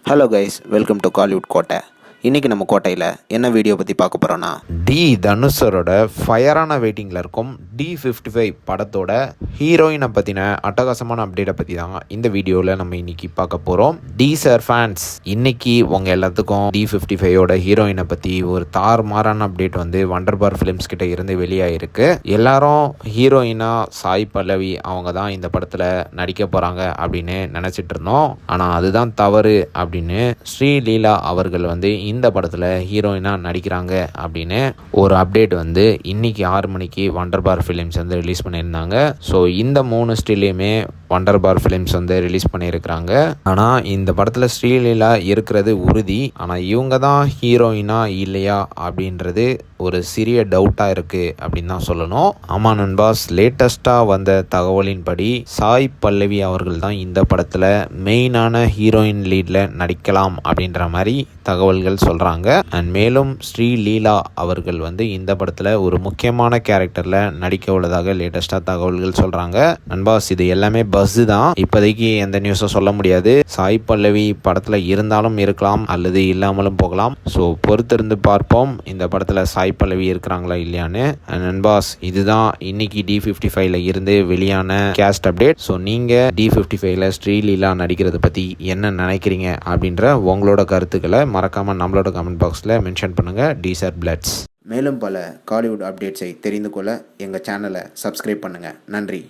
Hello guys, welcome to Kollywood கோட்டை. இன்றைக்கி நம்ம கோட்டையில் என்ன வீடியோ பற்றி பார்க்க போகிறோன்னா, தனுஷரோட ஃபயரான வெயிட்டிங்கில் இருக்கும் D55 படத்தோட ஹீரோயினை பற்றின அட்டகாசமான அப்டேட்டை பற்றி தாங்க இந்த வீடியோவில் நம்ம இன்றைக்கி பார்க்க போகிறோம். சார் ஃபேன்ஸ், இன்றைக்கி உங்கள் எல்லாத்துக்கும் D55ஓட ஹீரோயினை பற்றி ஒரு தாறுமாறான அப்டேட் வந்து வண்டர் பார் ஃபிலிம்ஸ் கிட்ட இருந்து வெளியாகிருக்கு. எல்லாரும் ஹீரோயினாக சாய் பல்லவி அவங்க தான் இந்த படத்தில் நடிக்க போகிறாங்க அப்படின்னு நினச்சிட்டு இருந்தோம். ஆனால் அதுதான் தவறு அப்படின்னு ஸ்ரீலீலா அவர்கள் வந்து இந்த படத்தில் ஹீரோயினாக நடிக்கிறாங்க அப்படின்னு ஒரு அப்டேட் வந்து இன்னைக்கு 6 மணிக்கு வண்டர் பார் ஃபிலிம்ஸ் வந்து ரிலீஸ் பண்ணியிருந்தாங்க. ஸோ இந்த 3 ஸ்டில்லையுமே வண்டர் பார் ஃபிலிம்ஸ் வந்து ரிலீஸ் பண்ணியிருக்கிறாங்க. ஆனால் இந்த படத்தில் ஸ்ரீலீலா இருக்கிறது உறுதி. ஆனால் இவங்க தான் ஹீரோயினா இல்லையா அப்படின்றது ஒரு சிறிய டவுட்டாக இருக்குது அப்படின்னு தான் சொல்லணும். ஆமாம் நண்பாஸ், லேட்டஸ்ட்டாக வந்த தகவலின்படி சாய் பல்லவி அவர்கள் தான் இந்த படத்தில் மெயினான ஹீரோயின் லீடில் நடிக்கலாம் அப்படின்ற மாதிரி தகவல்கள் சொல்கிறாங்க. அண்ட் மேலும் ஸ்ரீலீலா அவர்கள் வந்து இந்த படத்தில் ஒரு முக்கியமான கேரக்டரில் நடிக்க உள்ளதாக லேட்டஸ்ட்டாக தகவல்கள் சொல்கிறாங்க. நண்பாஸ், இது எல்லாமே பஸ் தான், இப்போதைக்கு எந்த நியூஸும் சொல்ல முடியாது. சாய் பல்லவி படத்தில் இருந்தாலும் இருக்கலாம் அல்லது இல்லாமலும் போகலாம். ஸோ பொறுத்திருந்து பார்ப்போம் இந்த படத்தில் சாய் பல்லவி இருக்கிறாங்களா இல்லையான்னு. நண்பாஸ், இதுதான் இன்னைக்கு D55ல இருந்து வெளியான கேஸ்ட் அப்டேட். ஸோ நீங்கள் D55ல ஸ்ரீலீலா நடிக்கிறத பற்றி என்ன நினைக்கிறீங்க அப்படின்ற உங்களோட கருத்துக்களை மறக்காமல் நம்மளோட கமெண்ட் பாக்ஸில் மென்ஷன் பண்ணுங்கள். சார் பிளட்ஸ். மேலும் பல காலிவுட் அப்டேட்ஸை தெரிந்து கொள்ள எங்கள் சேனலை சப்ஸ்கிரைப் பண்ணுங்கள். நன்றி.